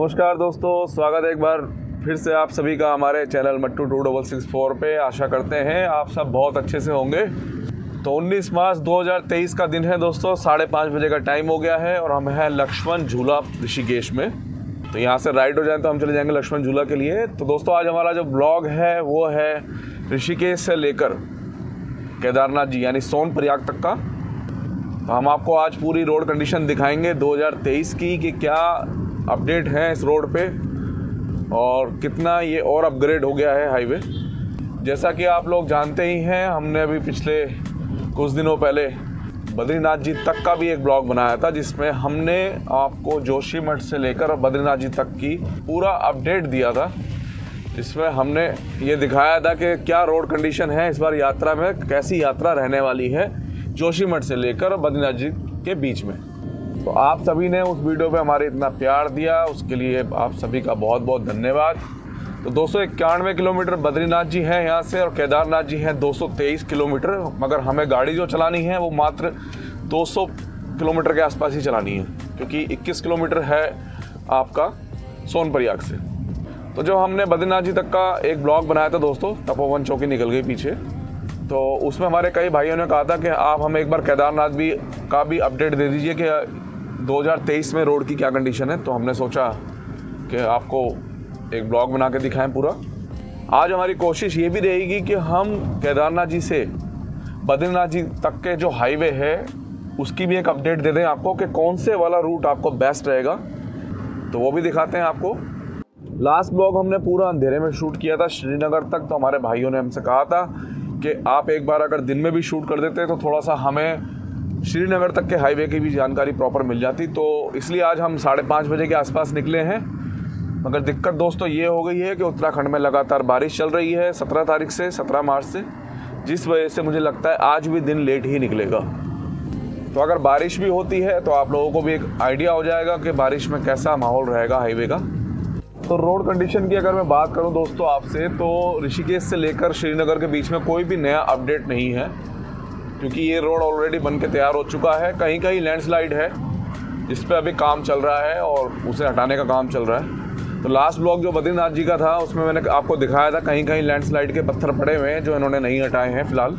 नमस्कार दोस्तों, स्वागत है एक बार फिर से आप सभी का हमारे चैनल मट्टू 2664 पे। आशा करते हैं आप सब बहुत अच्छे से होंगे। तो 19 मार्च 2023 का दिन है दोस्तों, 5:30 बजे का टाइम हो गया है और हम हैं लक्ष्मण झूला ऋषिकेश में। तो यहाँ से राइड हो जाए तो हम चले जाएंगे लक्ष्मण झूला के लिए। तो दोस्तों आज हमारा जो ब्लॉग है वो है ऋषिकेश से लेकर केदारनाथ जी यानी सोनप्रयाग तक का। तो हम आपको आज पूरी रोड कंडीशन दिखाएंगे 2023 की कि क्या अपडेट है इस रोड पे और कितना ये और अपग्रेड हो गया है हाईवे। जैसा कि आप लोग जानते ही हैं, हमने अभी पिछले कुछ दिनों पहले बद्रीनाथ जी तक का भी एक ब्लॉग बनाया था जिसमें हमने आपको जोशीमठ से लेकर बद्रीनाथ जी तक की पूरा अपडेट दिया था, जिसमें हमने ये दिखाया था कि क्या रोड कंडीशन है इस बार यात्रा में, कैसी यात्रा रहने वाली है जोशीमठ से लेकर बद्रीनाथ जी के बीच में। तो आप सभी ने उस वीडियो पे हमारे इतना प्यार दिया, उसके लिए आप सभी का बहुत बहुत धन्यवाद। तो 291 किलोमीटर बद्रीनाथ जी हैं यहाँ से और केदारनाथ जी हैं 223 किलोमीटर, मगर हमें गाड़ी जो चलानी है वो मात्र 200 किलोमीटर के आसपास ही चलानी है, क्योंकि 21 किलोमीटर है आपका सोनप्रयाग से। तो जो हमने बद्रीनाथ जी तक का एक ब्लॉग बनाया था दोस्तों, तपोवन चौकी निकल गई पीछे, तो उसमें हमारे कई भाइयों ने कहा था कि आप हमें एक बार केदारनाथ का भी अपडेट दे दीजिए कि 2023 में रोड की क्या कंडीशन है। तो हमने सोचा कि आपको एक ब्लॉग बना के दिखाएं पूरा। आज हमारी कोशिश ये भी रहेगी कि हम केदारनाथ जी से बद्रीनाथ जी तक के जो हाईवे है उसकी भी एक अपडेट दे दें आपको कि कौन से वाला रूट आपको बेस्ट रहेगा, तो वो भी दिखाते हैं आपको। लास्ट ब्लॉग हमने पूरा अंधेरे में शूट किया था श्रीनगर तक, तो हमारे भाइयों ने हमसे कहा था कि आप एक बार अगर दिन में भी शूट कर देते तो थोड़ा सा हमें श्रीनगर तक के हाईवे की भी जानकारी प्रॉपर मिल जाती। तो इसलिए आज हम 5:30 बजे के आसपास निकले हैं। मगर दिक्कत दोस्तों ये हो गई है कि उत्तराखंड में लगातार बारिश चल रही है 17 तारीख से 17 मार्च से, जिस वजह से मुझे लगता है आज भी दिन लेट ही निकलेगा। तो अगर बारिश भी होती है तो आप लोगों को भी एक आइडिया हो जाएगा कि बारिश में कैसा माहौल रहेगा हाईवे का। तो रोड कंडीशन की अगर मैं बात करूं दोस्तों आपसे, तो ऋषिकेश से लेकर श्रीनगर के बीच में कोई भी नया अपडेट नहीं है, क्योंकि ये रोड ऑलरेडी बन के तैयार हो चुका है। कहीं कहीं लैंडस्लाइड है जिस पे अभी काम चल रहा है और उसे हटाने का काम चल रहा है। तो लास्ट ब्लॉग जो बद्रीनाथ जी का था उसमें मैंने आपको दिखाया था कहीं कहीं लैंडस्लाइड के पत्थर पड़े हुए हैं जो इन्होंने नहीं हटाए हैं फ़िलहाल।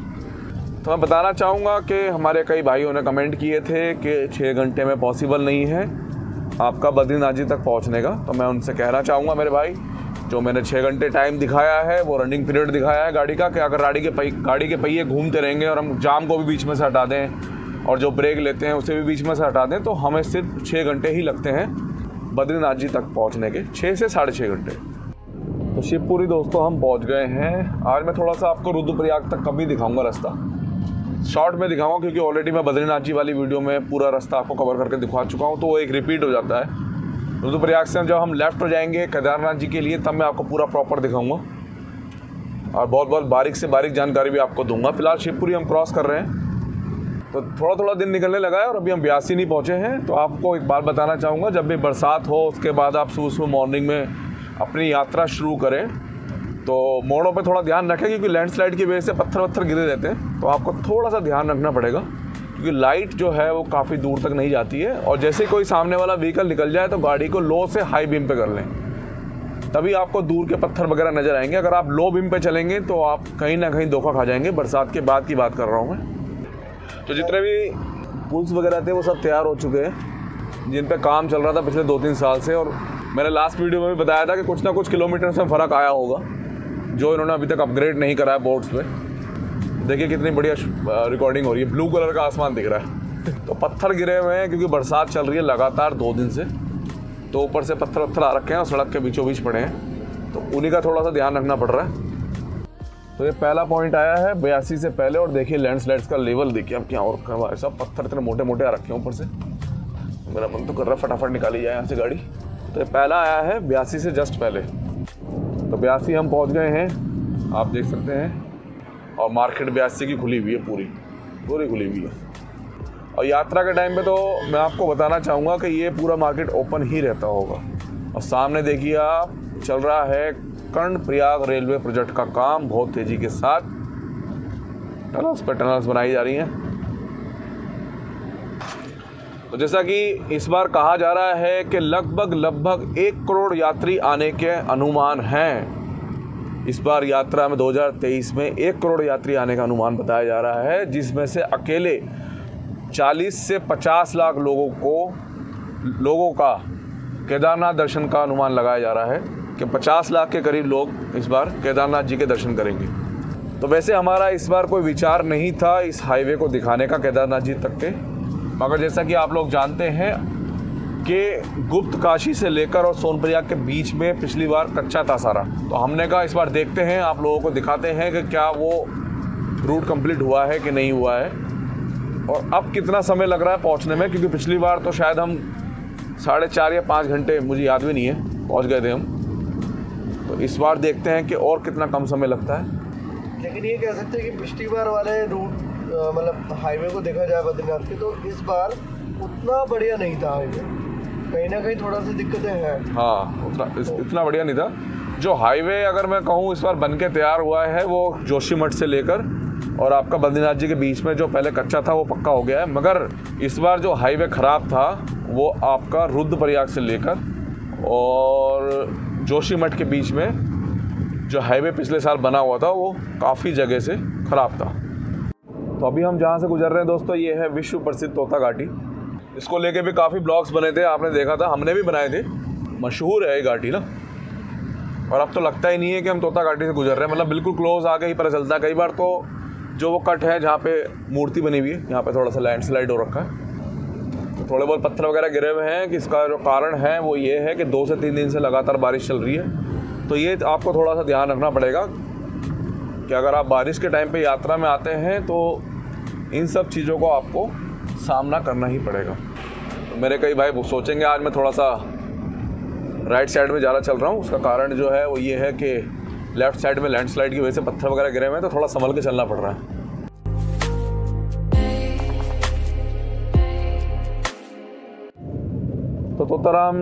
तो मैं बताना चाहूँगा कि हमारे कई भाइयों ने कमेंट किए थे कि 6 घंटे में पॉसिबल नहीं है आपका बद्रीनाथ जी तक पहुंचने का। तो मैं उनसे कहना चाहूँगा मेरे भाई, जो मैंने 6 घंटे टाइम दिखाया है वो रनिंग पीरियड दिखाया है गाड़ी का, कि अगर गाड़ी के पहिए घूमते रहेंगे और हम जाम को भी बीच में से हटा दें और जो ब्रेक लेते हैं उसे भी बीच में से हटा दें, तो हमें सिर्फ 6 घंटे ही लगते हैं बद्रीनाथ जी तक पहुँचने के, 6 से 6.5 घंटे। तो शिवपुरी दोस्तों हम पहुँच गए हैं। आज मैं थोड़ा सा आपको रुद्रप्रयाग तक कम ही दिखाऊँगा, रास्ता शॉर्ट में दिखाऊंगा, क्योंकि ऑलरेडी मैं बद्रीनाथ जी वाली वीडियो में पूरा रास्ता आपको कवर करके दिखा चुका हूं, तो वो एक रिपीट हो जाता है। रुद्रप्रयाग से जब हम लेफ़्ट हो जाएंगे केदारनाथ जी के लिए तब मैं आपको पूरा प्रॉपर दिखाऊंगा और बहुत बहुत बारीक से बारीक जानकारी भी आपको दूंगा। फिलहाल शिवपुरी हम क्रॉस कर रहे हैं, तो थोड़ा थोड़ा दिन निकलने लगा है और अभी हम ब्यासी नहीं पहुँचे हैं। तो आपको एक बात बताना चाहूँगा, जब भी बरसात हो उसके बाद आप सुबह सुबह मॉर्निंग में अपनी यात्रा शुरू करें तो मोड़ों पे थोड़ा ध्यान रखें, क्योंकि लैंडस्लाइड की वजह से पत्थर वत्थर गिरे रहते हैं, तो आपको थोड़ा सा ध्यान रखना पड़ेगा, क्योंकि लाइट जो है वो काफ़ी दूर तक नहीं जाती है। और जैसे कोई सामने वाला व्हीकल निकल जाए तो गाड़ी को लो से हाई बीम पे कर लें, तभी आपको दूर के पत्थर वगैरह नज़र आएंगे। अगर आप लो बीम पे चलेंगे तो आप कहीं ना कहीं धोखा खा जाएंगे। बरसात के बाद की बात कर रहा हूँ मैं। तो जितने भी पुल्स वगैरह थे वो सब तैयार हो चुके हैं, जिन पर काम चल रहा था पिछले 2-3 साल से। और मैंने लास्ट वीडियो में भी बताया था कि कुछ ना कुछ किलोमीटर में फ़र्क आया होगा, जो इन्होंने अभी तक अपग्रेड नहीं करा है बोर्ड्स पे। देखिए कितनी बढ़िया रिकॉर्डिंग हो रही है, ब्लू कलर का आसमान दिख रहा है। तो पत्थर गिरे हुए हैं क्योंकि बरसात चल रही है लगातार 2 दिन से, तो ऊपर से पत्थर वत्थर आ रखे हैं और सड़क के बीचों बीच पड़े हैं, तो उन्हीं का थोड़ा सा ध्यान रखना पड़ रहा है। तो ये पहला पॉइंट आया है 82 से पहले, और देखिए लैंडस्लाइड्स का लेवल देखिए अब क्या हो रखा है। सब पत्थर इतने मोटे मोटे आ रखे हैं ऊपर से, मेरा मन तो कर रहा है फटाफट निकाली जाए यहाँ से गाड़ी। तो ये पहला आया है 82 से जस्ट पहले। तो 82 हम पहुंच गए हैं, आप देख सकते हैं, और मार्केट 82 की खुली हुई है, पूरी खुली हुई है। और यात्रा के टाइम पे तो मैं आपको बताना चाहूँगा कि ये पूरा मार्केट ओपन ही रहता होगा। और सामने देखिए आप, चल रहा है कर्णप्रयाग रेलवे प्रोजेक्ट का काम बहुत तेज़ी के साथ। टनल्स पे टनल्स बनाई जा रही हैं। तो जैसा कि इस बार कहा जा रहा है कि लगभग 1 करोड़ यात्री आने के अनुमान हैं। इस बार यात्रा में 2023 में 1 करोड़ यात्री आने का अनुमान बताया जा रहा है, जिसमें से अकेले 40 से 50 लाख लोगों का केदारनाथ दर्शन का अनुमान लगाया जा रहा है कि 50 लाख के करीब लोग इस बार केदारनाथ जी के दर्शन करेंगे। तो वैसे हमारा इस बार कोई विचार नहीं था इस हाईवे को दिखाने का केदारनाथ जी तक के, मगर जैसा कि आप लोग जानते हैं कि गुप्त काशी से लेकर और सोनप्रयाग के बीच में पिछली बार कच्चा था सारा। तो हमने कहा इस बार देखते हैं, आप लोगों को दिखाते हैं कि क्या वो रूट कंप्लीट हुआ है कि नहीं हुआ है और अब कितना समय लग रहा है पहुंचने में, क्योंकि पिछली बार तो शायद हम 4.5 या 5 घंटे, मुझे याद भी नहीं है, पहुंच गए थे हम। तो इस बार देखते हैं कि और कितना कम समय लगता है। लेकिन ये कह सकते हैं कि पिछली बार वाले रूट मतलब हाईवे को देखा जाए बद्रीनाथ के, तो इस बार उतना बढ़िया नहीं था हाईवे, कहीं ना कहीं थोड़ा सी दिक्कतें हैं। हाँ, इतना बढ़िया नहीं था। जो हाईवे अगर मैं कहूँ इस बार बन के तैयार हुआ है वो जोशीमठ से लेकर और आपका बद्रीनाथ जी के बीच में जो पहले कच्चा था वो पक्का हो गया है। मगर इस बार जो हाईवे ख़राब था वो आपका रुद्रप्रयाग से लेकर और जोशीमठ के बीच में जो हाईवे पिछले साल बना हुआ था वो काफ़ी जगह से ख़राब था। तो अभी हम जहाँ से गुजर रहे हैं दोस्तों, ये है विश्व प्रसिद्ध तोता घाटी। इसको लेके भी काफ़ी ब्लॉग्स बने थे, आपने देखा था, हमने भी बनाए थे। मशहूर है ये घाटी ना, और अब तो लगता ही नहीं है कि हम तोता घाटी से गुजर रहे हैं, मतलब बिल्कुल क्लोज आके ही पता चलता है। कई बार तो जो वो कट है जहाँ पे मूर्ति बनी हुई है, यहाँ पे थोड़ा सा लैंडस्लाइड हो रखा है, तो थोड़े बहुत पत्थर वगैरह गिरे हुए हैं। कि इसका जो कारण है वो ये है कि 2 से 3 दिन से लगातार बारिश चल रही है। तो ये आपको थोड़ा सा ध्यान रखना पड़ेगा कि अगर आप बारिश के टाइम पे यात्रा में आते हैं तो इन सब चीज़ों को आपको सामना करना ही पड़ेगा। तो मेरे कई भाई सोचेंगे आज मैं थोड़ा सा राइट साइड में ज़्यादा चल रहा हूँ, उसका कारण जो है वो ये है कि लेफ़्ट साइड में लैंडस्लाइड की वजह से पत्थर वगैरह गिरे हुए हैं, तो थोड़ा संभल के चलना पड़ रहा है। तो तोताराम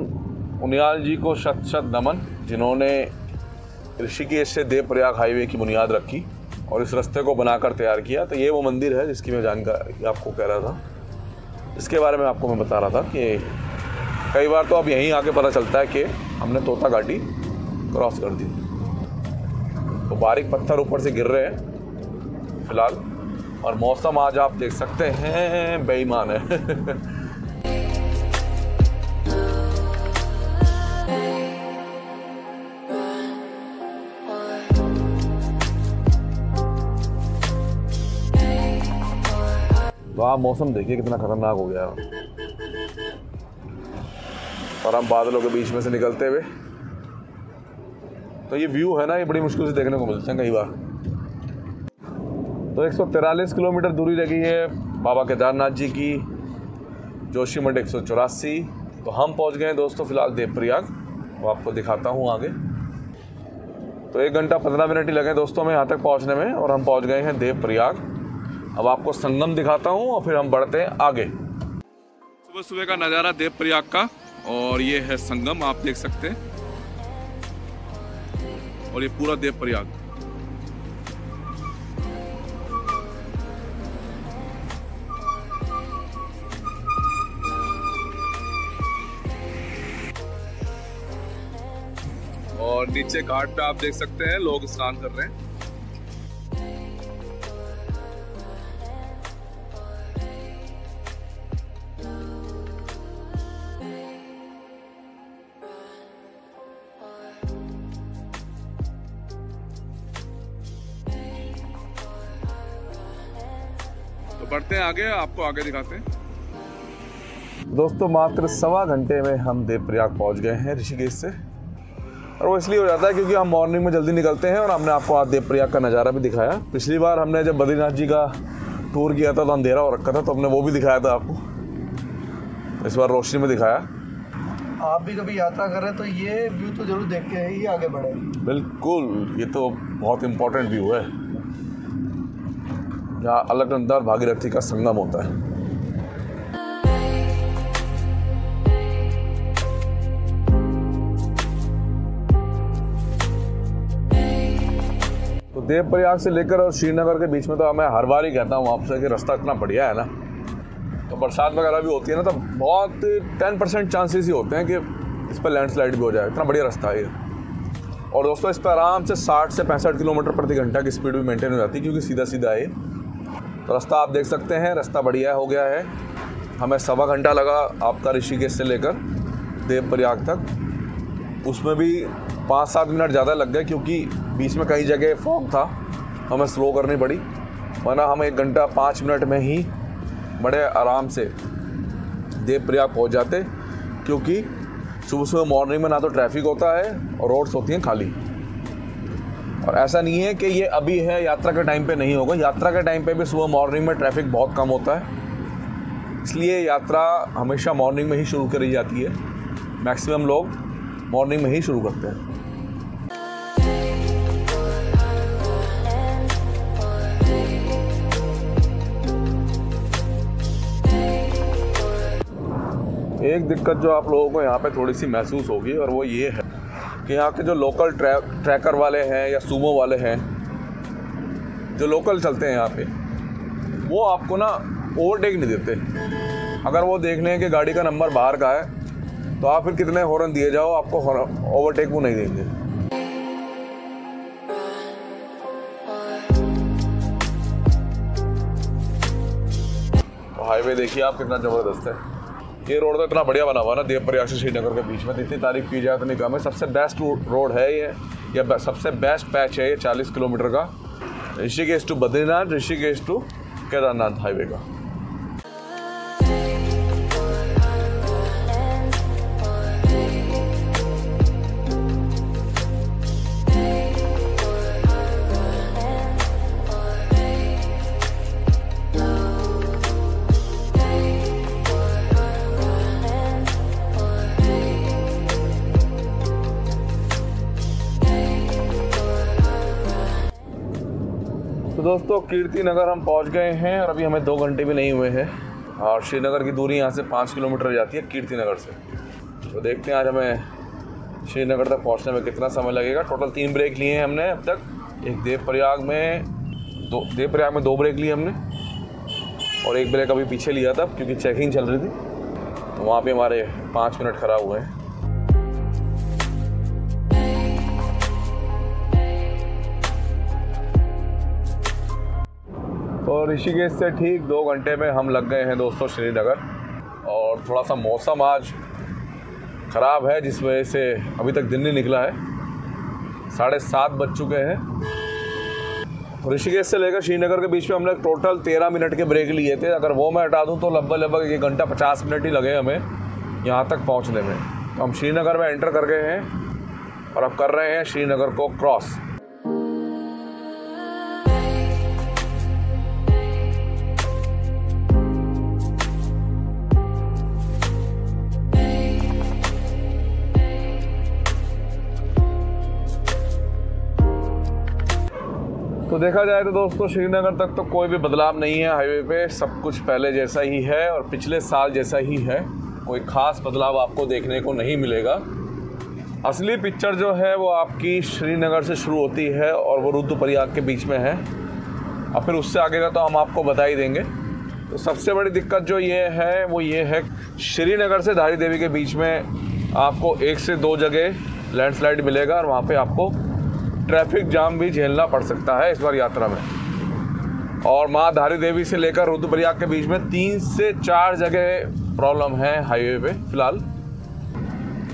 उनियाल जी को शत शत नमन, जिन्होंने ऋषिकेश से देवप्रयाग हाईवे की बुनियाद रखी और इस रास्ते को बनाकर तैयार किया। तो ये वो मंदिर है जिसकी मैं जानकारी आपको कह रहा था, इसके बारे में आपको मैं बता रहा था कि कई बार तो अब यहीं आके पता चलता है कि हमने तोता घाटी क्रॉस कर दी। तो बारीक पत्थर ऊपर से गिर रहे हैं फिलहाल, और मौसम आज आप देख सकते हैं बेईमान है। तो आप मौसम देखिए कितना खतरनाक हो गया है, और हम बादलों के बीच में से निकलते हुए, तो ये व्यू है ना, ये बड़ी मुश्किल से देखने को मिलते हैं कई बार। तो 143 किलोमीटर दूरी रह गई है बाबा केदारनाथ जी की, जोशीमठ 184। तो हम पहुंच गए हैं दोस्तों फिलहाल देवप्रयाग, वो आपको दिखाता हूँ आगे। तो 1 घंटा 15 मिनट ही लगे दोस्तों में यहाँ तक पहुँचने में, और हम पहुँच गए हैं देवप्रयाग। अब आपको संगम दिखाता हूँ और फिर हम बढ़ते हैं आगे। सुबह सुबह का नज़ारा देवप्रयाग का, और ये है संगम, आप देख सकते हैं, और ये पूरा देवप्रयाग। और नीचे घाट पे आप देख सकते हैं लोग स्नान कर रहे हैं। तो बढ़ते हैं आगे, आपको आगे दिखाते हैं। दोस्तों मात्र 1.25 घंटे में हम देवप्रयाग पहुंच गए हैं ऋषिकेश से, और वो इसलिए हो जाता है क्योंकि हम मॉर्निंग में जल्दी निकलते हैं, और हमने आपको आज देवप्रयाग का नज़ारा भी दिखाया। पिछली बार हमने जब बद्रीनाथ जी का टूर किया था तो अंधेरा हो रखा था, तो हमने वो भी दिखाया था आपको। इस बार रोशनी में दिखाया। आप भी कभी यात्रा कर रहे हैं तो ये व्यू तो जरूर देख के ही आगे बढ़े। बिल्कुल, ये तो बहुत इम्पोर्टेंट व्यू है, जहाँ अलकनंदा और भागीरथी का संगम होता है। तो देवप्रयाग से लेकर और श्रीनगर के बीच में तो मैं हर बार ही कहता हूँ आपसे कि रास्ता इतना बढ़िया है ना, तो बरसात वगैरह भी होती है ना, तो बहुत 10% चांसेस ही होते हैं कि इस पर लैंडस्लाइड भी हो जाए। इतना बढ़िया रास्ता है ये। और दोस्तों इस पर आराम से 60 से 65 किलोमीटर प्रति घंटा की स्पीड भी मेंटेन हो जाती है, क्योंकि सीधा सीधा है। तो रास्ता आप देख सकते हैं, रास्ता बढ़िया हो गया है। हमें 1.25 घंटा लगा आपका ऋषिकेश से लेकर देवप्रयाग तक। उसमें भी 5-7 मिनट ज़्यादा लग गए, क्योंकि बीच में कई जगह फॉग था, हमें स्लो करनी पड़ी, वरना हम 1 घंटा 5 मिनट में ही बड़े आराम से देवप्रयाग पहुंच जाते। क्योंकि सुबह सुबह मॉर्निंग में ना तो ट्रैफिक होता है और रोड्स होती हैं खाली। और ऐसा नहीं है कि ये अभी है, यात्रा के टाइम पे नहीं होगा। यात्रा के टाइम पे भी सुबह मॉर्निंग में ट्रैफिक बहुत कम होता है, इसलिए यात्रा हमेशा मॉर्निंग में ही शुरू करी जाती है। मैक्सिमम लोग मॉर्निंग में ही शुरू करते हैं। एक दिक्कत जो आप लोगों को यहाँ पे थोड़ी सी महसूस होगी, और वो ये है कि यहाँ के जो लोकल ट्रैकर वाले हैं या सूमो वाले हैं, जो लोकल चलते हैं यहाँ पे, वो आपको ना ओवरटेक नहीं देते। अगर वो देख लें कि गाड़ी का नंबर बाहर का है, तो आप फिर कितने हॉर्न दिए जाओ, आपको ओवरटेक वो नहीं देंगे। तो हाईवे देखिए आप कितना ज़बरदस्त है। ये रोड तो इतना बढ़िया बना हुआ ना, देवप्रयाग से श्रीनगर के बीच में, जितनी तारीफ की जाए तो नहीं कम है। सबसे बेस्ट रोड है ये, या सबसे बेस्ट पैच है ये 40 किलोमीटर का, Rishikesh to Badrinath, Rishikesh to Kedarnath highway का। तो दोस्तों कीर्ति नगर हम पहुंच गए हैं, और अभी हमें 2 घंटे भी नहीं हुए हैं। और श्रीनगर की दूरी यहाँ से 5 किलोमीटर जाती है कीर्ति नगर से। तो देखते हैं आज हमें श्रीनगर तक पहुँचने में कितना समय लगेगा। टोटल 3 ब्रेक लिए हैं हमने अब तक। एक देवप्रयाग में 2 ब्रेक लिए हमने, और 1 ब्रेक अभी पीछे लिया था क्योंकि चेकिंग चल रही थी, तो वहाँ पर हमारे 5 मिनट खराब हुए हैं। तो ऋषिकेश से ठीक 2 घंटे में हम लग गए हैं दोस्तों श्रीनगर। और थोड़ा सा मौसम आज ख़राब है, जिस वजह से अभी तक दिन नहीं निकला है। 7:30 बज चुके हैं। ऋषिकेश से लेकर श्रीनगर के बीच में हमने टोटल 13 मिनट के ब्रेक लिए थे। अगर वो मैं हटा दूँ तो लगभग 1 घंटा 50 मिनट ही लगे हमें यहाँ तक पहुँचने में। तो हम श्रीनगर में एंटर कर गए हैं, और अब कर रहे हैं श्रीनगर को क्रॉस। तो देखा जाए तो दोस्तों श्रीनगर तक तो कोई भी बदलाव नहीं है हाईवे पे, सब कुछ पहले जैसा ही है और पिछले साल जैसा ही है। कोई ख़ास बदलाव आपको देखने को नहीं मिलेगा। असली पिक्चर जो है वो आपकी श्रीनगर से शुरू होती है और वो रुद्रप्रयाग के बीच में है, और फिर उससे आगे का तो हम आपको बता ही देंगे। तो सबसे बड़ी दिक्कत जो ये है वो ये है, श्रीनगर से धारी देवी के बीच में आपको 1 से 2 जगह लैंडस्लाइड मिलेगा, और वहाँ पे आपको ट्रैफिक जाम भी झेलना पड़ सकता है इस बार यात्रा में। और माँ धारी देवी से लेकर रुद्रप्रयाग के बीच में 3 से 4 जगह प्रॉब्लम है हाईवे पे फिलहाल।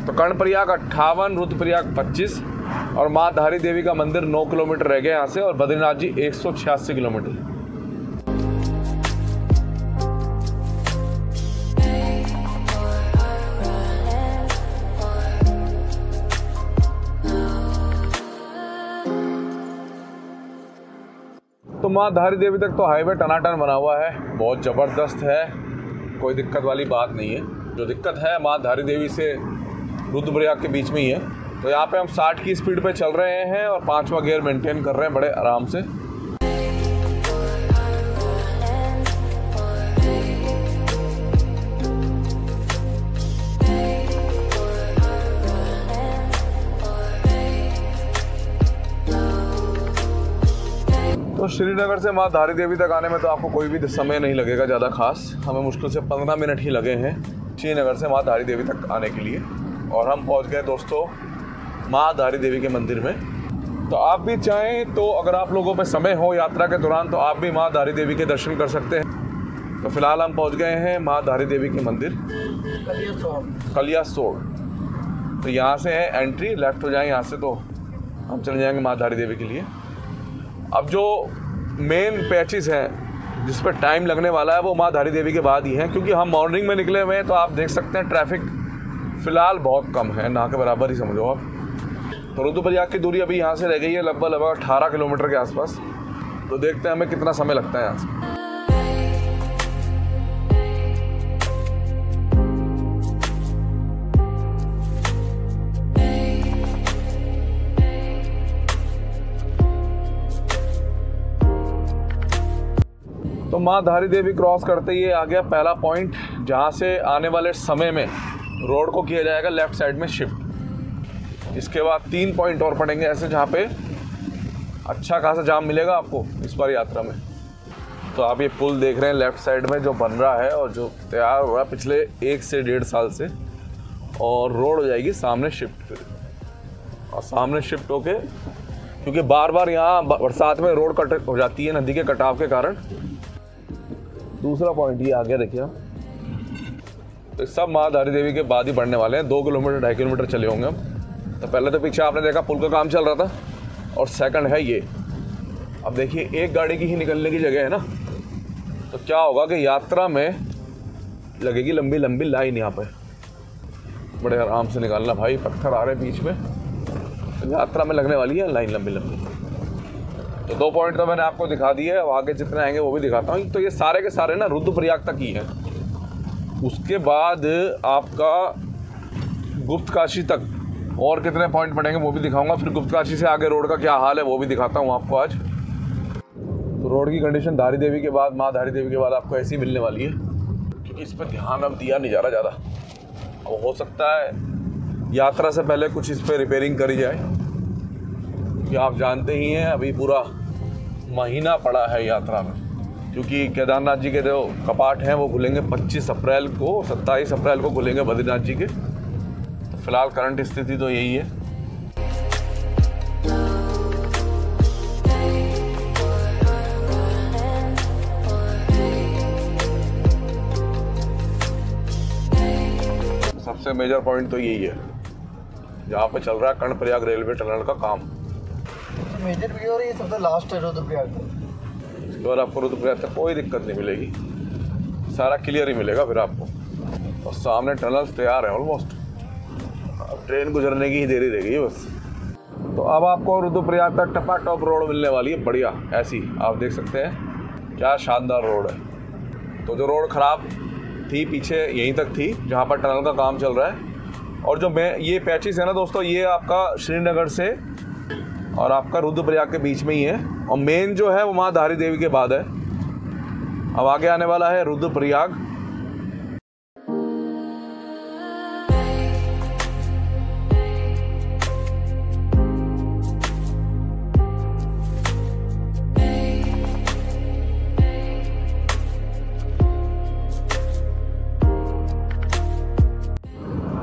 तो कर्णप्रयाग 58, रुद्रप्रयाग 25, और माँ धारी देवी का मंदिर 9 किलोमीटर रह गया यहाँ से, और बद्रीनाथ जी 186 किलोमीटर। तो माँ धारी देवी तक तो हाईवे टनाटन बना हुआ है, बहुत ज़बरदस्त है, कोई दिक्कत वाली बात नहीं है। जो दिक्कत है माँ धारी देवी से रुद्रप्रयाग के बीच में ही है। तो यहाँ पे हम 60 की स्पीड पे चल रहे हैं और 5वां गियर मेंटेन कर रहे हैं बड़े आराम से। तो तो श्रीनगर से माँ धारी देवी तक आने में तो आपको कोई भी समय नहीं लगेगा ज़्यादा खास। हमें मुश्किल से 15 मिनट ही लगे हैं श्रीनगर से माँ धारी देवी तक आने के लिए, और हम पहुंच गए दोस्तों माँ धारी देवी के मंदिर में। तो आप भी चाहें तो अगर आप लोगों पे समय हो यात्रा के दौरान तो आप भी माँ धारी देवी के दर्शन कर सकते हैं। तो फिलहाल हम पहुंच गए हैं माँ धारी देवी के मंदिर कलियासोड़। तो यहाँ से है एंट्री, लेफ्ट हो जाए यहाँ से तो हम चले जाएंगे माँ धारी देवी के लिए। अब जो मेन पैचेस हैं जिस पर टाइम लगने वाला है वो माँ धारी देवी के बाद ही हैं, क्योंकि हम मॉर्निंग में निकले हुए हैं। तो आप देख सकते हैं ट्रैफिक फ़िलहाल बहुत कम है, ना के बराबर ही समझो आप। तो रुद्रप्रयाग की दूरी अभी यहाँ से रह गई है लगभग 18 किलोमीटर के आसपास। तो देखते हैं हमें कितना समय लगता है यहाँ से। तो माँ धारी देवी क्रॉस करते ही आ गया पहला पॉइंट, जहाँ से आने वाले समय में रोड को किया जाएगा लेफ़्ट साइड में शिफ्ट। इसके बाद 3 पॉइंट और पड़ेंगे ऐसे, जहाँ पे अच्छा खासा जाम मिलेगा आपको इस बार यात्रा में। तो आप ये पुल देख रहे हैं लेफ़्ट साइड में जो बन रहा है और जो तैयार हो रहा है पिछले 1 से 1.5 साल से, और रोड हो जाएगी सामने शिफ्ट। फिर और सामने शिफ्ट होके, क्योंकि बार बार यहाँ बरसात में रोड कट हो जाती है नदी के कटाव के कारण। दूसरा पॉइंट ये आगे देखिए, तो सब माँ धारी देवी के बाद ही बढ़ने वाले हैं। 2 किलोमीटर 2.5 किलोमीटर चले होंगे हम। तो पहले तो पीछे आपने देखा पुल का काम चल रहा था, और सेकंड है ये। अब देखिए एक गाड़ी की ही निकलने की जगह है ना, तो क्या होगा कि यात्रा में लगेगी लंबी लंबी लाइन। यहाँ पे बड़े आराम से निकालना भाई, पत्थर आ रहे बीच में, तो यात्रा में लगने वाली है लाइन लंबी लंबी। तो 2 पॉइंट तो मैंने आपको दिखा दिए, अब आगे जितने आएंगे वो भी दिखाता हूँ। तो ये सारे के सारे ना रुद्रप्रयाग तक ही हैं। उसके बाद आपका गुप्तकाशी तक और कितने पॉइंट पड़ेंगे वो भी दिखाऊंगा। फिर गुप्तकाशी से आगे रोड का क्या हाल है वो भी दिखाता हूँ आपको आज। तो रोड की कंडीशन धारी देवी के बाद, माँ धारी देवी के बाद आपको ऐसी मिलने वाली है, क्योंकि इस पर ध्यान अब दिया नहीं जा रहा ज़्यादा। अब हो सकता है यात्रा से पहले कुछ इस पर रिपेयरिंग करी जाए, कि आप जानते ही हैं अभी पूरा महीना पड़ा है यात्रा में, क्योंकि केदारनाथ जी के जो कपाट हैं वो खुलेंगे 25 अप्रैल को, 27 अप्रैल को खुलेंगे बद्रीनाथ जी के। तो फिलहाल करंट स्थिति तो यही है। सबसे मेजर पॉइंट तो यही है जहाँ पे चल रहा है कर्णप्रयाग रेलवे टनल का काम। मेजर भी और ये सबसे लास्ट है रुद्रप्रयाग। इसके बाद आपको रुद्रप्रयाग तक कोई दिक्कत नहीं मिलेगी, सारा क्लियर ही मिलेगा फिर आपको। और सामने टनल तैयार है ऑलमोस्ट, अब ट्रेन गुजरने की ही देरी रह गई बस। तो अब आपको रुद्रप्रयाग तक टपा टॉप रोड मिलने वाली है, बढ़िया ऐसी। आप देख सकते हैं क्या शानदार रोड है। तो जो रोड ख़राब थी पीछे यहीं तक थी जहाँ पर टनल का काम चल रहा है, और जो ये पैचेस है ना दोस्तों, ये आपका श्रीनगर से और आपका रुद्रप्रयाग के बीच में ही है, और मेन जो है वो माँ धारी देवी के बाद है। अब आगे आने वाला है रुद्रप्रयाग।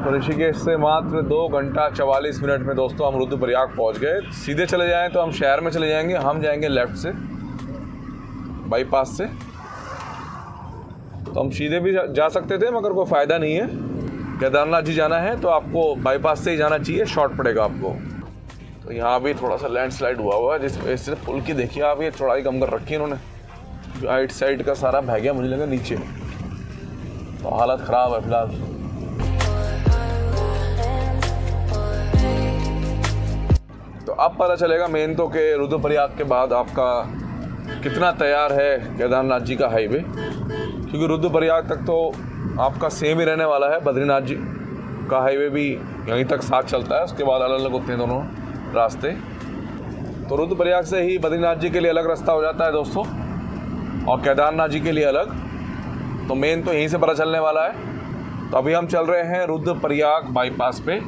तो ऋषिकेश से मात्र 2 घंटा 44 मिनट में दोस्तों हम रुद्रप्रयाग पहुंच गए। सीधे चले जाएं तो हम शहर में चले जाएंगे, हम जाएंगे लेफ़्ट से बाईपास से। तो हम सीधे भी जा सकते थे मगर कोई फ़ायदा नहीं है। केदारनाथ जी जाना है तो आपको बाईपास से ही जाना चाहिए, शॉर्ट पड़ेगा आपको। तो यहाँ भी थोड़ा सा लैंडस्लाइड हुआ है, जिस वजह से पुल की देखिए आप, ये चौड़ाई कम कर रखी है इन्होंने। राइट साइड का सारा बह गया मुझे लगा नीचे, तो हालत ख़राब है फिलहाल। तो अब पता चलेगा मेन तो कि रुद्रप्रयाग के बाद आपका कितना तैयार है केदारनाथ जी का हाईवे, क्योंकि रुद्रप्रयाग तक तो आपका सेम ही रहने वाला है। बद्रीनाथ जी का हाईवे भी यहीं तक साथ चलता है, उसके बाद अलग अलग होते हैं दोनों रास्ते। तो रुद्रप्रयाग से ही बद्रीनाथ जी के लिए अलग रास्ता हो जाता है दोस्तों, और केदारनाथ जी के लिए अलग। तो मेन तो यहीं से पता चलने वाला है। तो अभी हम चल रहे हैं रुद्रप्रयाग बाईपास पे।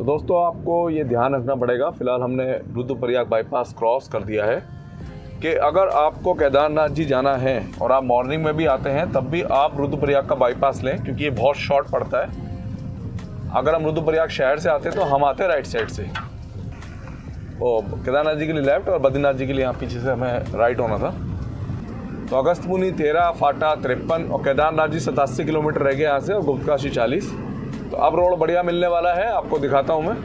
दोस्तों आपको ये ध्यान रखना पड़ेगा, फ़िलहाल हमने रुद्रप्रयाग बाईपास क्रॉस कर दिया है कि अगर आपको केदारनाथ जी जाना है और आप मॉर्निंग में भी आते हैं तब भी आप रुद्रप्रयाग का बाईपास लें, क्योंकि ये बहुत शॉर्ट पड़ता है। अगर हम रुद्रप्रयाग शहर से आते तो हम आते राइट साइड से, वो केदारनाथ जी के लिए लेफ़्ट और बद्रीनाथ जी के लिए यहाँ पीछे से हमें राइट होना था। तो अगस्त्यमुनि 13, फाटा 53 और केदारनाथ जी 87 किलोमीटर रह गए यहाँ से और गुप्तकाशी 40। तो अब रोड बढ़िया मिलने वाला है, आपको दिखाता हूँ मैं।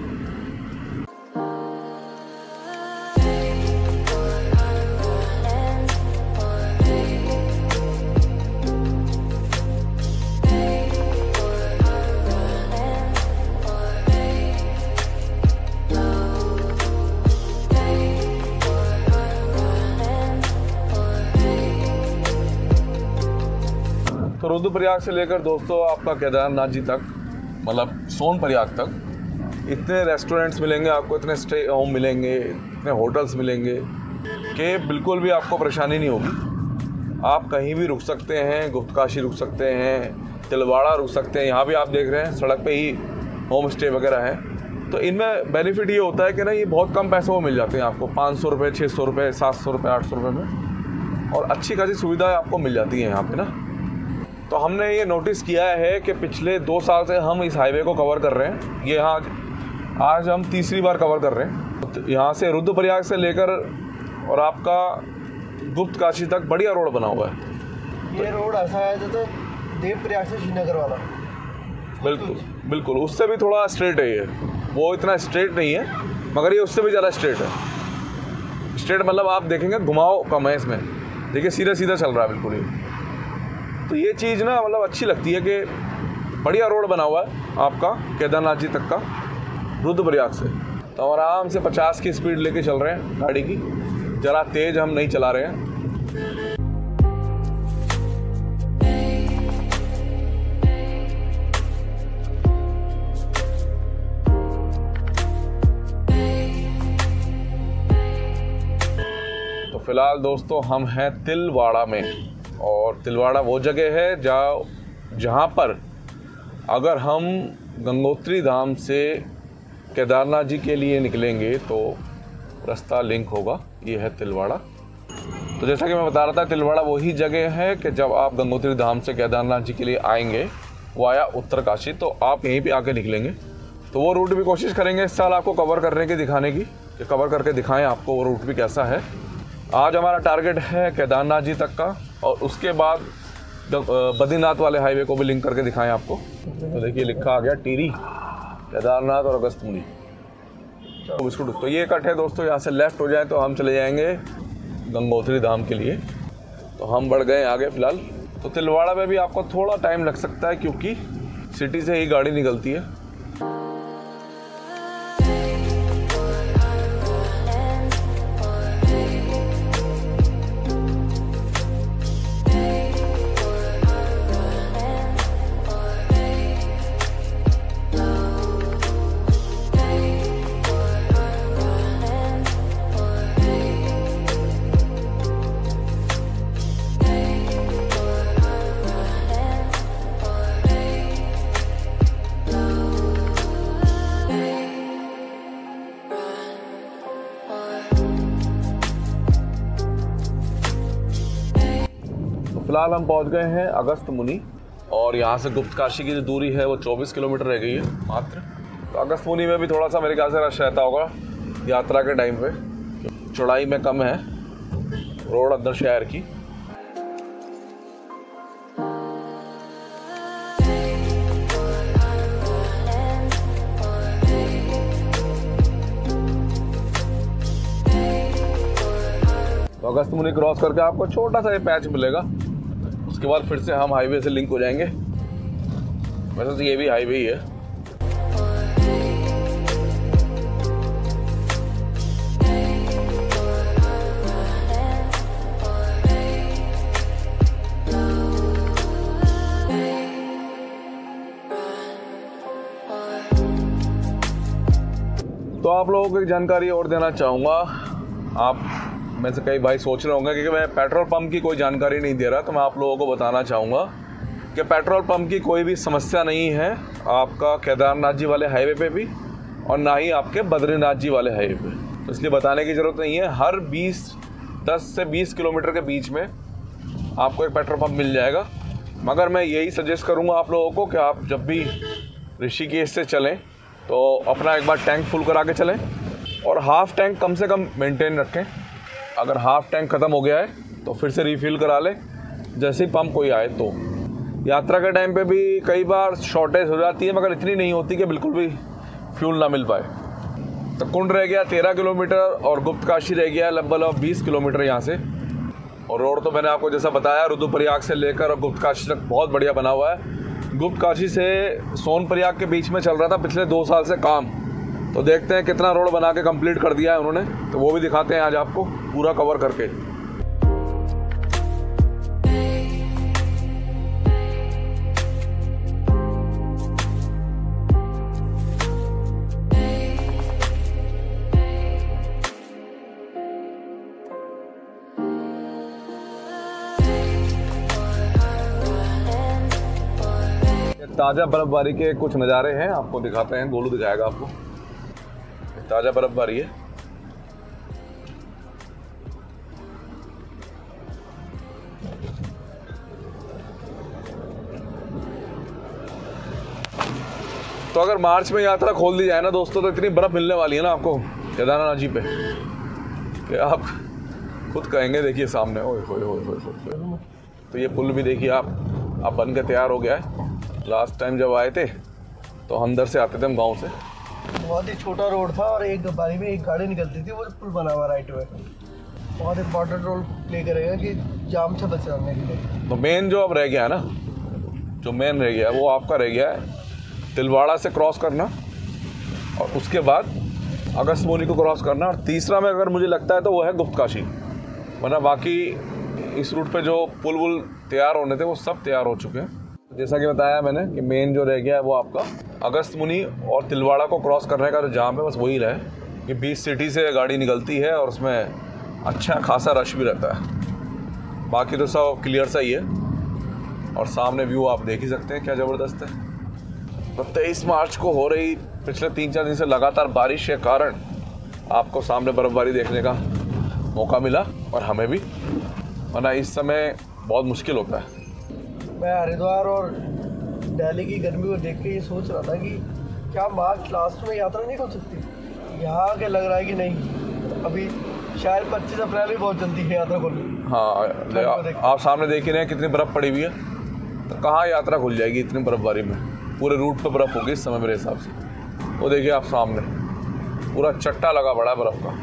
तो रुद्रप्रयाग से लेकर दोस्तों आपका केदारनाथ जी तक, मतलब सोनप्रयाग तक, इतने रेस्टोरेंट्स मिलेंगे आपको, इतने स्टे होम मिलेंगे, इतने होटल्स मिलेंगे कि बिल्कुल भी आपको परेशानी नहीं होगी। आप कहीं भी रुक सकते हैं, गुप्तकाशी रुक सकते हैं, तिलवाड़ा रुक सकते हैं। यहाँ भी आप देख रहे हैं सड़क पे ही होम स्टे वगैरह है। तो इनमें बेनिफिट ये होता है कि ना, ये बहुत कम पैसों में मिल जाते हैं आपको, 500 रुपये, 600 रुपये, 700 रुपये, 800 रुपये में, और अच्छी खासी सुविधाएँ आपको मिल जाती हैं यहाँ पर ना। तो हमने ये नोटिस किया है कि पिछले 2 साल से हम इस हाईवे को कवर कर रहे हैं। ये यहाँ आज हम तीसरी बार कवर कर रहे हैं। तो यहाँ से रुद्रप्रयाग से लेकर और आपका गुप्तकाशी तक बढ़िया रोड बना हुआ है। ये रोड ऐसा है जैसे देवप्रयाग से श्रीनगर वाला। बिल्कुल बिल्कुल, उससे भी थोड़ा स्ट्रेट है ये, वो इतना स्ट्रेट नहीं है मगर ये उससे भी ज़्यादा स्ट्रेट है। स्ट्रेट मतलब आप देखेंगे घुमाव कम है इसमें, देखिए सीधा सीधा चल रहा है बिल्कुल ये। तो ये चीज़ ना मतलब अच्छी लगती है कि बढ़िया रोड बना हुआ है आपका केदारनाथ जी तक का रुद्रप्रयाग से। तो हम आराम से 50 की स्पीड लेके चल रहे हैं गाड़ी की, ज़रा तेज़ हम नहीं चला रहे हैं। तो फिलहाल दोस्तों हम हैं तिलवाड़ा में, और तिलवाड़ा वो जगह है जहाँ पर अगर हम गंगोत्री धाम से केदारनाथ जी के लिए निकलेंगे तो रास्ता लिंक होगा। ये है तिलवाड़ा। तो जैसा कि मैं बता रहा था, तिलवाड़ा वही जगह है कि जब आप गंगोत्री धाम से केदारनाथ जी के लिए आएंगे वाया उत्तरकाशी, तो आप यहीं पे आके निकलेंगे। तो वो रूट भी कोशिश करेंगे इस साल आपको कवर करने की, दिखाने की, कि कवर करके दिखाएं आपको वो रूट भी कैसा है। आज हमारा टारगेट है केदारनाथ जी तक का, और उसके बाद बद्रीनाथ वाले हाईवे को भी लिंक करके दिखाएं आपको। तो देखिए लिखा आ गया टिहरी, केदारनाथ और अगस्त्यमुनि। तो ये कट है दोस्तों, यहाँ से लेफ़्ट हो जाए तो हम चले जाएंगे गंगोत्री धाम के लिए। तो हम बढ़ गए आगे फ़िलहाल। तो तिलवाड़ा में भी आपको थोड़ा टाइम लग सकता है क्योंकि सिटी से ही गाड़ी निकलती है। फिलहाल हम पहुंच गए हैं अगस्त्यमुनि, और यहाँ से गुप्तकाशी की जो दूरी है वो 24 किलोमीटर रह गई है मात्र। तो अगस्त्यमुनि में भी थोड़ा सा मेरे ख्याल से रश रहता होगा यात्रा के टाइम पे, चौड़ाई में कम है रोड अंदर शहर की। तो अगस्त्यमुनि क्रॉस करके आपको छोटा सा ये पैच मिलेगा, उसके बाद फिर से हम हाईवे से लिंक हो जाएंगे। वैसे तो ये भी हाईवे ही है। तो आप लोगों को एक जानकारी और देना चाहूँगा। आप में से कई भाई सोच रहे होंगे कि मैं पेट्रोल पंप की कोई जानकारी नहीं दे रहा, तो मैं आप लोगों को बताना चाहूँगा कि पेट्रोल पंप की कोई भी समस्या नहीं है आपका केदारनाथ जी वाले हाईवे पे भी और ना ही आपके बद्रीनाथ जी वाले हाईवे पे। तो इसलिए बताने की ज़रूरत नहीं है, हर 10 से 20 किलोमीटर के बीच में आपको एक पेट्रोल पंप मिल जाएगा। मगर मैं यही सजेस्ट करूँगा आप लोगों को कि आप जब भी ऋषिकेश से चलें तो अपना एक बार टैंक फुल करा के चलें और हाफ़ टैंक कम से कम मेंटेन रखें। अगर हाफ़ टैंक ख़त्म हो गया है तो फिर से रिफ़िल करा लें जैसे ही पंप कोई आए। तो यात्रा के टाइम पे भी कई बार शॉर्टेज हो जाती है, मगर इतनी नहीं होती कि बिल्कुल भी फ्यूल ना मिल पाए। तो कुंड रह गया 13 किलोमीटर और गुप्तकाशी रह गया लगभग 20 किलोमीटर यहाँ से। और रोड तो मैंने आपको जैसा बताया रुद्रप्रयाग से लेकर और गुप्तकाशी तक बहुत बढ़िया बना हुआ है। गुप्तकाशी से सोनप्रयाग के बीच में चल रहा था पिछले 2 साल से काम, तो देखते हैं कितना रोड बना के कंप्लीट कर दिया है उन्होंने, तो वो भी दिखाते हैं आज आपको पूरा कवर करके। ताज़ा बर्फबारी के कुछ नज़ारे हैं, आपको दिखाते हैं। गोलू दिखाएगा आपको। ताज़ा बर्फबारी है। तो अगर मार्च में यात्रा खोल दी जाए ना दोस्तों, तो इतनी बर्फ़ मिलने वाली है ना आपको केदारनाथ जी पे कि आप खुद कहेंगे। देखिए सामने, ओए होए होए होए होए। तो ये पुल भी देखिए आप बन के तैयार हो गया है। लास्ट टाइम जब आए थे तो अंदर से आते थे हम गांव से। बहुत ही छोटा रोड था और एक बारी में एक गाड़ी निकलती थी, वो पुल बना हुआ राइट वे। बहुत इंपॉर्टेंट रोल प्ले करेगा कि जाम से बचाने के लिए। तो मेन जो अब रह गया है ना, जो मेन रह गया है वो आपका रह गया है तिलवाड़ा से क्रॉस करना और उसके बाद अगस्त्यमुनि को क्रॉस करना, और तीसरा में अगर मुझे लगता है तो वो है गुप्तकाशी। वरना बाकी इस रूट पे जो पुल वुल तैयार होने थे वो सब तैयार हो चुके हैं। जैसा कि बताया मैंने कि मेन जो रह गया है वो आपका अगस्त्यमुनि और तिलवाड़ा को क्रॉस करने का जो जाम है बस वही रहे कि 20 सिटी से गाड़ी निकलती है और उसमें अच्छा खासा रश भी रहता है। बाकी तो सब क्लियर सा ही है और सामने व्यू आप देख ही सकते हैं क्या ज़बरदस्त है। तो 23 मार्च को हो रही पिछले 3-4 दिन से लगातार बारिश के कारण आपको सामने बर्फ़बारी देखने का मौका मिला और हमें भी, वरना इस समय बहुत मुश्किल होता है। मैं हरिद्वार और दिल्ली की गर्मी को देख के ये सोच रहा था कि क्या मार्च लास्ट में यात्रा नहीं हो सकती। यहाँ के लग रहा है कि नहीं, अभी शायद 25 अप्रैल भी बहुत जल्दी है यात्रा खोलनी। हाँ, आप सामने देख ही रहे हैं कितनी बर्फ़ पड़ी हुई है, तो कहाँ यात्रा खुल जाएगी इतनी बर्फ़बारी में। पूरे रूट पे बर्फ़ होगी इस समय मेरे हिसाब से। वो देखिए आप सामने पूरा चट्टा लगा पड़ा है बर्फ़ का।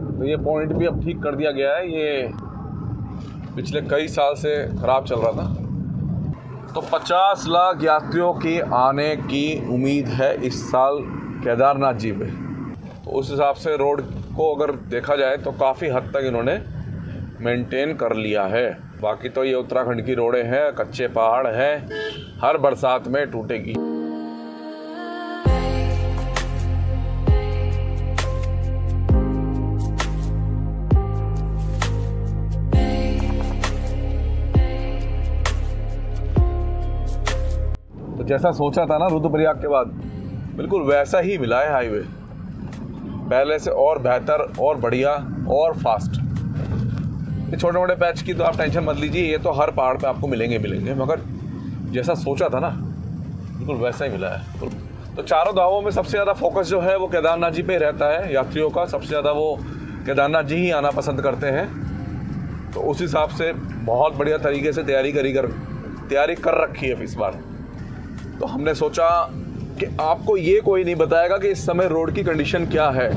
तो ये पॉइंट भी अब ठीक कर दिया गया है, ये पिछले कई साल से ख़राब चल रहा था। तो 50 लाख यात्रियों की आने की उम्मीद है इस साल केदारनाथ जी पे। तो उस हिसाब से रोड को अगर देखा जाए तो काफ़ी हद तक इन्होंने मेंटेन कर लिया है। बाकी तो ये उत्तराखंड की रोडें हैं, कच्चे पहाड़ हैं, हर बरसात में टूटेगी। जैसा सोचा था ना रुद्रप्रयाग के बाद, बिल्कुल वैसा ही मिला है हाईवे, पहले से और बेहतर और बढ़िया और फास्ट। ये छोटे मोटे पैच की तो आप टेंशन मत लीजिए, ये तो हर पहाड़ पे आपको मिलेंगे, मगर जैसा सोचा था ना बिल्कुल वैसा ही मिला है। तो चारों धामों में सबसे ज़्यादा फोकस जो है वो केदारनाथ जी पे रहता है यात्रियों का। सबसे ज़्यादा वो केदारनाथ जी ही आना पसंद करते हैं। तो उस हिसाब से बहुत बढ़िया तरीके से तैयारी कर रखी है इस बार। तो हमने सोचा कि आपको ये कोई नहीं बताएगा कि इस समय रोड की कंडीशन क्या है।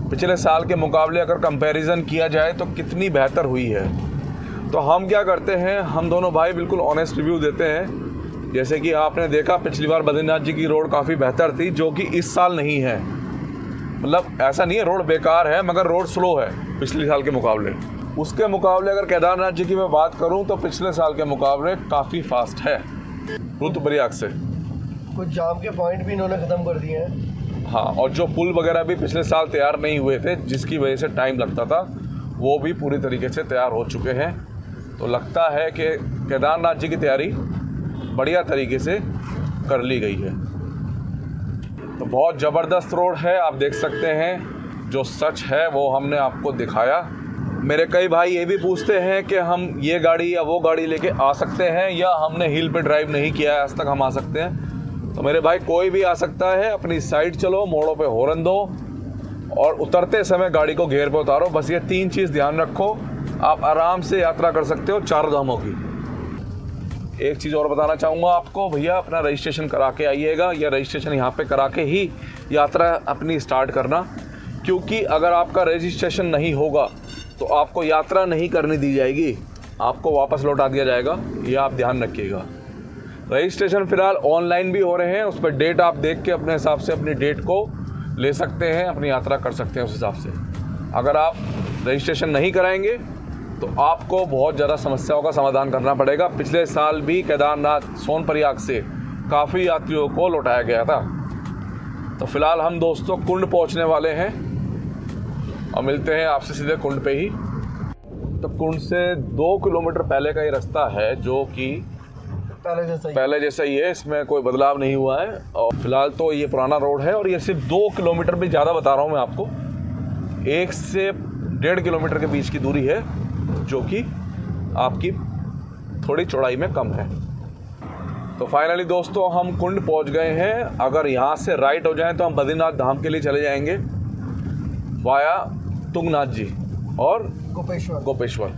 पिछले साल के मुकाबले अगर कंपैरिजन किया जाए तो कितनी बेहतर हुई है। तो हम क्या करते हैं, हम दोनों भाई बिल्कुल ऑनेस्ट रिव्यू देते हैं। जैसे कि आपने देखा पिछली बार बद्रीनाथ जी की रोड काफ़ी बेहतर थी, जो कि इस साल नहीं है। मतलब ऐसा नहीं है रोड बेकार है, मगर रोड स्लो है पिछले साल के मुकाबले। उसके मुकाबले अगर केदारनाथ जी की मैं बात करूं तो पिछले साल के मुकाबले काफ़ी फास्ट है रुद्रप्रयाग से। कुछ जाम के पॉइंट भी इन्होंने ख़त्म कर दिए हैं। हाँ, और जो पुल वगैरह भी पिछले साल तैयार नहीं हुए थे, जिसकी वजह से टाइम लगता था, वो भी पूरी तरीके से तैयार हो चुके हैं। तो लगता है कि केदारनाथ जी की तैयारी बढ़िया तरीके से कर ली गई है। तो बहुत ज़बरदस्त रोड है, आप देख सकते हैं। जो सच है वो हमने आपको दिखाया। मेरे कई भाई ये भी पूछते हैं कि हम ये गाड़ी या वो गाड़ी लेके आ सकते हैं, या हमने हिल पे ड्राइव नहीं किया है आज तक, हम आ सकते हैं। तो मेरे भाई कोई भी आ सकता है। अपनी साइड चलो, मोड़ों पे हॉर्न दो और उतरते समय गाड़ी को गियर पे उतारो। बस ये 3 चीज़ ध्यान रखो, आप आराम से यात्रा कर सकते हो 4 धामों की। एक चीज़ और बताना चाहूँगा आपको, भैया अपना रजिस्ट्रेशन करा के आइएगा, या रजिस्ट्रेशन यहाँ पे करा के ही यात्रा अपनी स्टार्ट करना, क्योंकि अगर आपका रजिस्ट्रेशन नहीं होगा तो आपको यात्रा नहीं करने दी जाएगी, आपको वापस लौटा दिया जाएगा। ये आप ध्यान रखिएगा। रजिस्ट्रेशन फ़िलहाल ऑनलाइन भी हो रहे हैं, उस पर डेट आप देख के अपने हिसाब से अपनी डेट को ले सकते हैं, अपनी यात्रा कर सकते हैं उस हिसाब से। अगर आप रजिस्ट्रेशन नहीं कराएंगे तो आपको बहुत ज़्यादा समस्याओं का समाधान करना पड़ेगा। पिछले साल भी केदारनाथ सोनप्रयाग से काफ़ी यात्रियों को लौटाया गया था। तो फ़िलहाल हम दोस्तों कुंड पहुंचने वाले हैं और मिलते हैं आपसे सीधे कुंड पे ही। तो कुंड से 2 किलोमीटर पहले का ये रास्ता है, जो कि पहले जैसा ही है, इसमें कोई बदलाव नहीं हुआ है। और फिलहाल तो ये पुराना रोड है, और ये सिर्फ 2 किलोमीटर भी ज़्यादा बता रहा हूँ मैं आपको, 1 से 1.5 किलोमीटर के बीच की दूरी है, जो कि आपकी थोड़ी चौड़ाई में कम है। तो फाइनली दोस्तों हम कुंड पहुंच गए हैं। अगर यहाँ से राइट हो जाएं तो हम बद्रीनाथ धाम के लिए चले जाएंगे वाया तुंगनाथ जी और गोपेश्वर।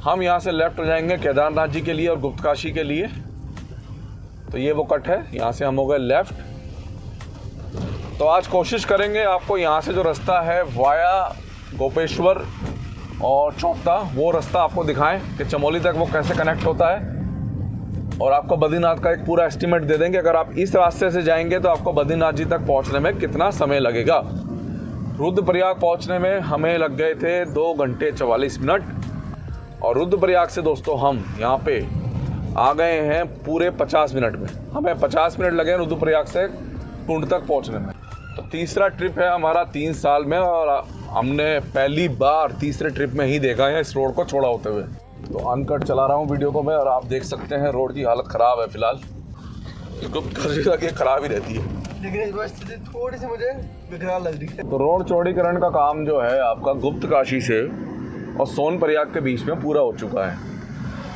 हम यहाँ से लेफ्ट हो जाएंगे केदारनाथ जी के लिए और गुप्तकाशी के लिए। तो ये वो कट है, यहाँ से हम हो गए लेफ्ट। तो आज कोशिश करेंगे आपको यहाँ से जो रास्ता है वाया गोपेश्वर और चौपता, वो रास्ता आपको दिखाएं कि चमोली तक वो कैसे कनेक्ट होता है, और आपको बद्रीनाथ का एक पूरा एस्टीमेट दे देंगे। अगर आप इस रास्ते से जाएंगे तो आपको बद्रीनाथ जी तक पहुंचने में कितना समय लगेगा। रुद्रप्रयाग पहुंचने में हमें लग गए थे 2 घंटे 44 मिनट, और रुद्रप्रयाग से दोस्तों हम यहाँ पे आ गए हैं पूरे 50 मिनट में। हमें 50 मिनट लगे रुद्रप्रयाग से कुंड तक पहुँचने में। तो तीसरा ट्रिप है हमारा 3 साल में, और हमने पहली बार तीसरे ट्रिप में ही देखा है इस रोड को चौड़ा होते हुए। तो अनकट चला रहा हूँ वीडियो को मैं, और आप देख सकते हैं रोड की हालत ख़राब है फिलहाल, क्योंकि ख़राब ही रहती है, लेकिन इस बार स्थिति थोड़ी सी मुझे बेकार लग रही है। तो रोड चौड़ीकरण का काम जो है आपका गुप्तकाशी से और सोनप्रयाग के बीच में पूरा हो चुका है।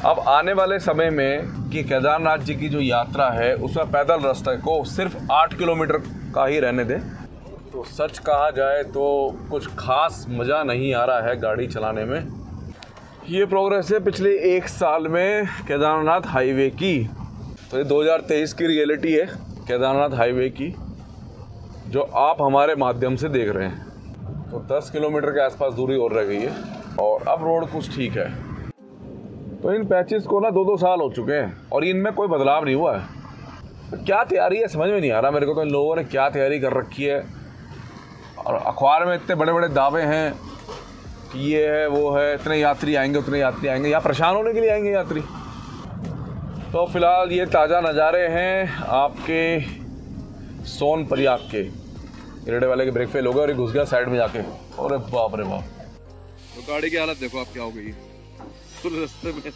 अब आने वाले समय में कि केदारनाथ जी की जो यात्रा है उसमें पैदल रास्ते को सिर्फ 8 किलोमीटर का ही रहने दें। तो सच कहा जाए तो कुछ खास मज़ा नहीं आ रहा है गाड़ी चलाने में। ये प्रोग्रेस है पिछले 1 साल में केदारनाथ हाईवे की। तो ये 2023 की रियलिटी है केदारनाथ हाईवे की, जो आप हमारे माध्यम से देख रहे हैं। तो 10 किलोमीटर के आसपास दूरी और रह गई है, और अब रोड कुछ ठीक है। तो इन पैचेस को ना 2-2 साल हो चुके हैं और इनमें कोई बदलाव नहीं हुआ है। तो क्या तैयारी है समझ में नहीं आ रहा मेरे को। तो इन लोगों ने क्या तैयारी कर रखी है, और अखबार में इतने बड़े बड़े दावे हैं कि ये है वो है, इतने यात्री आएंगे उतने यात्री आएंगे। यहाँ परेशान होने के लिए आएंगे यात्री। तो फिलहाल ये ताज़ा नज़ारे हैं आपके सोनप्रयाग के। रेडे वाले के ब्रेक फेल हो गए और ये घुस गया साइड में जाके। अरे बाप रे बाप, तो गाड़ी की हालत देखो आप क्या हो गई रास्ते में।